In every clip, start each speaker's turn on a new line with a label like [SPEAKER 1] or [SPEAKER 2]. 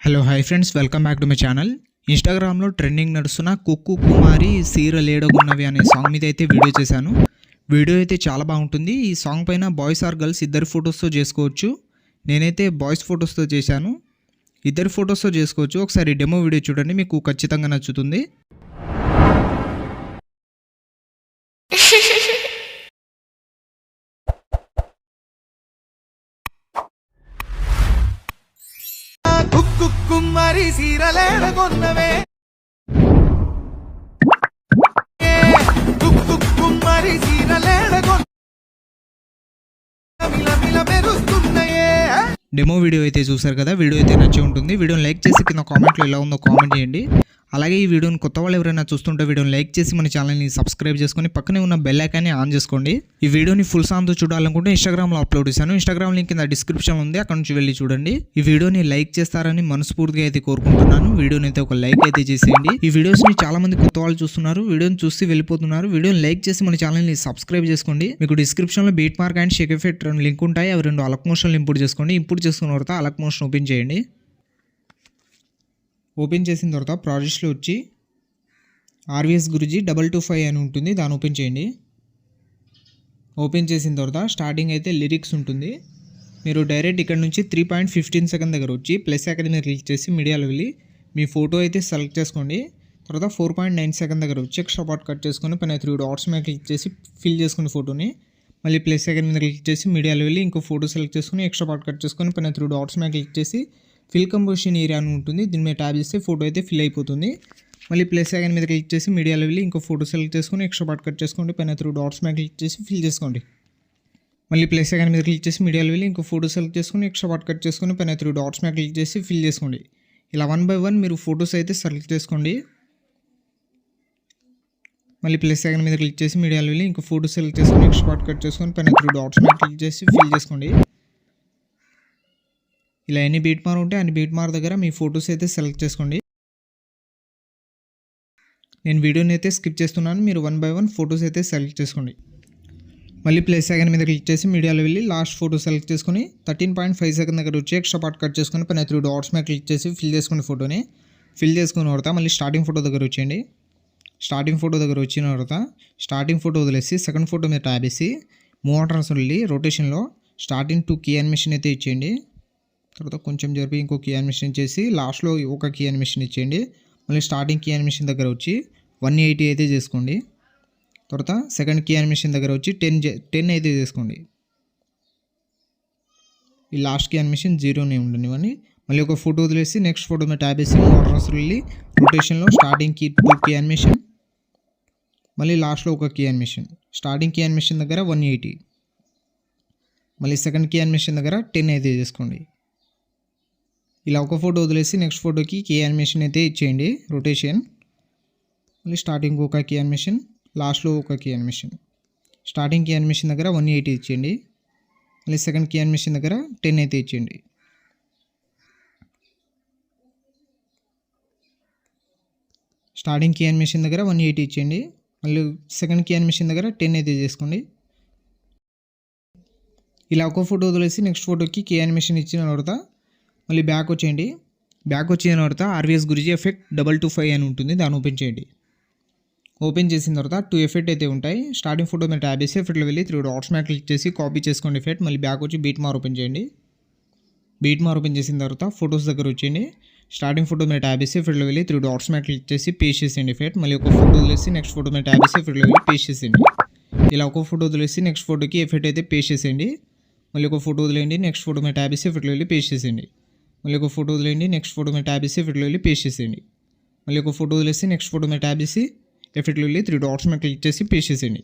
[SPEAKER 1] Hello hi friends, welcome back to my channel. ఇన్స్టాగ్రామ్లో trending నడుస్తున్న కుక్కు కుమారి సీరలు ఏడగున్నవి అనే సాంగ్ మీద అయితే వీడియో చేశాను. వీడియో అయితే చాలా బాగుంటుంది. ఈ సాంగ్ పైన బాయ్స్ ఆర్ గర్ల్స్ ఇద్దరు ఫొటోస్తో చేసుకోవచ్చు. నేనైతే బాయ్స్ ఫొటోస్తో చేశాను. ఇద్దరు ఫొటోస్తో చేసుకోవచ్చు. ఒకసారి డెమో వీడియో చూడండి, మీకు ఖచ్చితంగా నచ్చుతుంది.
[SPEAKER 2] కుమ్మరి సీరలేడగొన్నవే కుమ్మరి సీరలేడగొన్న మెరుస్తున్నాయే.
[SPEAKER 1] డెమో వీడియో అయితే చూసారు కదా, వీడియో అయితే నచ్చి ఉంటుంది. వీడియోని లైక్ చేసి కింద కామెంట్లో ఎలా ఉందో కామెంట్ చేయండి. అలాగే ఈ వీడియోని కొత్త వాళ్ళు ఎవరైనా చూస్తుంటే వీడియోని లైక్ చేసి మన ఛానల్ని సబ్స్క్రైబ్ చేసుకొని పక్కనే ఉన్న బెల్ ఐకాన్ని ఆన్ చేసుకోండి. ఈ వీడియోని ఫుల్ సాంగ్తో చూడాలనుకుంటే ఇన్స్టాగ్రామ్లో అప్లోడ్ చేశాను. ఇన్స్టాగ్రామ్ లింక్ కింద డిస్క్రిప్షన్ ఉంది, అక్కడ నుంచి వెళ్ళి చూడండి. ఈ వీడియోని లైక్ చేస్తారని మనస్ఫూర్తిగా అయితే కోరుకుంటున్నాను. వీడియోని అయితే ఒక లైక్ అయితే చేసేయండి. ఈ వీడియోస్ని చాలా మంది కొత్త వాళ్ళు చూస్తున్నారు, వీడియోని చూసి వెళ్ళిపోతున్నారు. వీడియోని లైక్ చేసి మన ఛానల్ని సబ్స్క్రైబ్ చేసుకోండి. మీకు డిస్క్రిప్షన్లో beat mark and Sheikh effect link ఉంటాయి. అవి రెండు అలక్ మోషన్లు ఇంపోర్ట్ చేసుకోండి. ఇంపోర్ట్ చేసుకున్న తర్వాత అలక్ మోషన్ ఓపెన్ చేయండి. ఓపెన్ చేసిన తర్వాత ప్రాజెక్ట్స్లో వచ్చి ఆర్వీఎస్ గురుజీ 225 అని ఉంటుంది, దాన్ని ఓపెన్ చేయండి. ఓపెన్ చేసిన తర్వాత స్టార్టింగ్ అయితే లిరిక్స్ ఉంటుంది. మీరు డైరెక్ట్ ఇక్కడ నుంచి 3.15 సెకండ్ దగ్గర వచ్చి ప్లస్ ఐకాన్ మీద క్లిక్ చేసి మీడియాలో వెళ్ళి మీ ఫోటో అయితే సెలెక్ట్ చేసుకోండి. తర్వాత 4.9 సెకండ్ దగ్గర వచ్చి ఎక్స్ట్రా పార్ట్ కట్ చేసుకొని పైన 3 డాట్స్ మీద క్లిక్ చేసి ఫిల్ చేసుకుని ఫోటోని మళ్ళీ ప్లస్ ఐకాన్ మీద క్లిక్ చేసి మీడియాలో వెళ్ళి ఇంకో ఫోటో సెలెక్ట్ చేసుకుని ఎక్స్ట్రా పార్ట్ కట్ చేసుకొని పైన 3 డాట్స్ మీద క్లిక్ చేసి ఫిల్ కంపోజిషన్ ఏరియా అని ఉంటుంది, దీని మీద ట్యాబ్ చేస్తే ఫోటో అయితే ఫిల్ అయిపోతుంది. మళ్ళీ ప్లస్ ఐకాన్ మీద క్లిక్ చేసి మీడియాలో వెళ్ళి ఇంకో ఫోటో సెలెక్ట్ చేసుకొని ఎక్స్ట్రా పార్ట్ కట్ చేసుకోండి, పైన 3 డాట్స్ మీద క్లిక్ చేసి ఫిల్ చేసుకోండి. మళ్ళీ ప్లస్ ఐకాన్ మీద క్లిక్ చేసి మీడియాలో వెళ్ళి ఇంకో ఫోటో సెలెక్ట్ చేసుకొని ఎక్స్ట్రా పార్ట్ కట్ చేసుకొని పైన 3 డాట్స్ మీద క్లిక్ చేసి ఫిల్ చేసుకోండి. ఇలా 1 by 1 మీరు ఫొటోస్ అయితే సెలెక్ట్ చేసుకోండి. మళ్ళీ ప్లస్ ఐకాన్ మీద క్లిక్ చేసి మీడియాలో వెళ్ళి ఇంకో ఫోటో సెలెక్ట్ చేసుకొని ఎక్స్ట్రా పార్ట్ కట్ చేసుకొని పైన 3 డాట్స్ మీద క్లిక్ చేసి ఫిల్ చేసుకోండి. ఇలా ఎన్ని బీట్ మార్ ఉంటే అన్ని బీట్ మార్ దగ్గర మీ ఫొటోస్ అయితే సెలెక్ట్ చేసుకోండి. నేను వీడియోని అయితే స్కిప్ చేస్తున్నాను, మీరు 1 by 1 ఫొటోస్ అయితే సెలెక్ట్ చేసుకోండి. మళ్ళీ ప్లస్ ఐకాన్ మీద క్లిక్ చేసి మీడియాలో వెళ్ళి లాస్ట్ ఫోటో సెలెక్ట్ చేసుకొని 13.5 సెకండ్ దగ్గర వచ్చి ఎక్స్ట్రా పార్ట్ కట్ చేసుకొని పైన 3 డాట్స్ మీద క్లిక్ చేసి ఫిల్ చేసుకుని ఫోటోని ఫిల్ చేసుకున్న తర్వాత మళ్ళీ స్టార్టింగ్ ఫోటో దగ్గర వచ్చేయండి. స్టార్టింగ్ ఫోటో దగ్గర వచ్చిన తర్వాత స్టార్టింగ్ ఫోటో వదిలేసి సెకండ్ ఫోటో మీద ట్యాబ్ వేసి మూవ్ ఆర్డర్స్ వెళ్ళి రొటేషన్లో స్టార్టింగ్ 2 కీ యానిమేషన్ అయితే ఇచ్చేయండి. తర్వాత కొంచెం జరిపి ఇంకో కీ యానిమేషన్ చేసి లాస్ట్లో ఒక కీ యానిమేషన్ ఇచ్చేయండి. మళ్ళీ స్టార్టింగ్ కీ యానిమేషన్ దగ్గర వచ్చి 180 అయితే చేసుకోండి. తర్వాత సెకండ్ కీ యానిమేషన్ దగ్గర వచ్చి 10 అయితే చేసుకోండి. ఈ లాస్ట్ కీ యానిమేషన్ 0నే ఉండనివ్వండి. మళ్ళీ ఒక ఫోటో వదిలేసి నెక్స్ట్ ఫోటో మీద ట్యాబ్ వేసి ఆర్డర్స్ వెళ్ళి రొటేషన్లో స్టార్టింగ్ కీ 2 కీ యానిమేషన్, మళ్ళీ లాస్ట్లో ఒక key animation. Starting key animation దగ్గర 180, మళ్ళీ సెకండ్ కీ యానిమేషన్ దగ్గర 10 అయితే చేసుకోండి. ఇలా ఒక ఫోటో వదిలేసి నెక్స్ట్ ఫోటోకి కీ యానిమేషన్ అయితే ఇచ్చేయండి రొటేషన్. మళ్ళీ స్టార్టింగ్ ఒక కీ యానిమేషన్, లాస్ట్లో ఒక key animation. Starting key animation దగ్గర 180 ఇచ్చేయండి, మళ్ళీ సెకండ్ కీ యానిమేషన్ దగ్గర 10 అయితే ఇచ్చేయండి. స్టార్టింగ్ కీ యానిమేషన్ దగ్గర 180 ఇచ్చేయండి, మళ్ళీ సెకండ్ కీ యానిమేషన్ దగ్గర 10 అయితే చేసుకోండి. ఇలా ఒక ఫోటో వదిలేసి నెక్స్ట్ ఫోటోకి కీ యానిమేషన్ ఇచ్చిన తర్వాత మళ్ళీ బ్యాక్ వచ్చేయండి. బ్యాక్ వచ్చిన తర్వాత ఆర్వీఎస్ గురుజీ ఎఫెక్ట్ 225 అని ఉంటుంది, దాన్ని ఓపెన్ చేయండి. ఓపెన్ చేసిన తర్వాత 2 ఎఫెక్ట్ అయితే ఉంటాయి. స్టార్టింగ్ ఫోటో మీద ట్యాబ్ చేసి ఎఫెక్ట్లో వెళ్ళి 3 డాట్స్ మీద క్లిక్ చేసి కాపీ చేసుకోండి ఎఫెక్ట్. మళ్ళీ బ్యాక్ వచ్చి బీట్ మార్ ఓపెన్ చేయండి. బీట్ మార్ ఓపెన్ చేసిన తర్వాత ఫొటోస్ దగ్గర వచ్చేయండి. స్టార్టింగ్ ఫోటో మీద ట్యాబ్ చేసి ఎఫెక్ట్లో వెళ్ళి 3 డాట్స్ మీద క్లిక్ చేసి పేస్ట్ చేసేయండి ఎఫెక్ట్. మళ్ళీ ఒక ఫోటో వదిలేసి నెక్స్ట్ ఫోటో మీద ట్యాబ్ చేసి ఎఫెక్ట్లో వెళ్ళి పేస్ట్ చేసేయండి. ఇలా ఒక ఫోటో వదిలేసి నెక్స్ట్ ఫోటోకి ఎఫెక్ట్ అయితే పేస్ట్ చేసేయండి. మళ్ళీ ఒక ఫోటో వదిలేయండి, నెక్స్ట్ ఫోటో మీద ట్యాబ్ చేసి ఎఫెక్ట్లో వెళ్ళి పేస్ట్ చేసేయండి. మళ్ళీ ఒక ఫోటో వదిలేయండి, నెక్స్ట్ ఫోటో మీద ట్యాబ్ చేసి ఎఫెక్ట్లో వెళ్ళి పేస్ట్ చేసేయండి. మళ్ళీ ఒక ఫోటో వదిలేసి నెక్స్ట్ ఫోటో మీద ట్యాబ్ చేసి ఎఫెక్ట్లో వెళ్ళి 3 డాట్స్ మీద క్లిక్ చేసి పేస్ట్ చేసేయండి.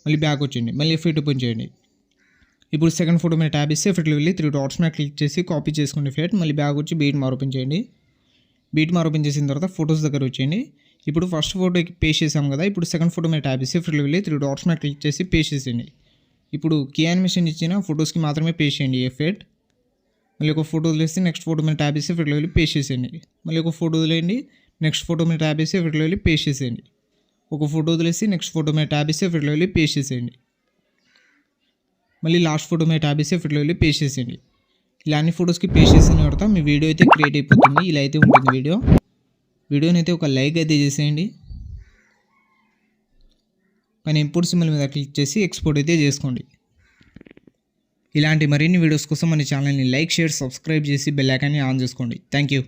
[SPEAKER 1] మళ్ళీ బ్యాక్ వచ్చేయండి, మళ్ళీ ఎఫెక్ట్ ఓపెన్ చేయండి. ఇప్పుడు సెకండ్ ఫోటో మీద ట్యాబ్ చేసి ఎఫెక్ట్లో వెళ్ళి 3 డాట్స్ మీద క్లిక్ చేసి కాపీ చేసుకోండి ఎఫెక్ట్. మళ్ళీ బ్యాక్ వచ్చి బీట్ మార్ ఓపెన్ చేయండి. బీట్ మార్ ఓపెన్ చేసిన తర్వాత ఫోటోస్ దగ్గర వచ్చేయండి. ఇప్పుడు ఫస్ట్ ఫోటోకి పేస్ట్ చేసాం కదా, ఇప్పుడు సెకండ్ ఫోటో మీద ట్యాబ్ చేసి ఎఫెక్ట్లో వెళ్ళి 3 డాట్స్ మీద క్లిక్ చేసి పేస్ట్ చేసేయండి. ఇప్పుడు కీ యానిమేషన్ ఇచ్చిన ఫొటోస్కి మాత్రమే పేస్ట్ చేయండి ఎఫెక్ట్. మళ్ళీ ఒక ఫోటో వదిలేసి నెక్స్ట్ ఫోటో మీద ట్యాబ్ చేసి ఎఫెక్ట్లో వెళ్ళి పేస్ట్ చేసేయండి. మళ్ళీ ఒక ఫోటో వదిలేయండి, నెక్స్ట్ ఫోటో మీద ట్యాబ్ చేసి ఎఫెక్ట్లో వెళ్ళి పేస్ట్ చేసేయండి. ఒక ఫోటో వదిలేసి నెక్స్ట్ ఫోటో మీద ట్యాబ్ చేసి ఎఫెక్ట్లో వెళ్ళి పేస్ట్ చేసేయండి. మళ్ళీ లాస్ట్ ఫోటో మీద ట్యాబ్ చేసి ఎఫెక్ట్లో వెళ్ళి పేస్ట్ చేసేయండి. ఇలా అన్ని ఫొటోస్కి పేస్ట్ చేసిన తర్వాత మీ వీడియో అయితే క్రియేట్ అయిపోతుంది. ఇలా అయితే ఉంటుంది వీడియోని అయితే ఒక లైక్ అయితే చేసేయండి. పైన ఇంపోర్ట్ సింబల్ మీద క్లిక్ చేసి ఎక్స్పోర్ట్ అయితే చేసుకోండి. ఇలాంటి మరిన్ని వీడియోస్ కోసం మన ఛానల్ని లైక్, షేర్, సబ్స్క్రైబ్ చేసి బెల్ ఐకాన్ని ఆన్ చేసుకోండి. Thank you.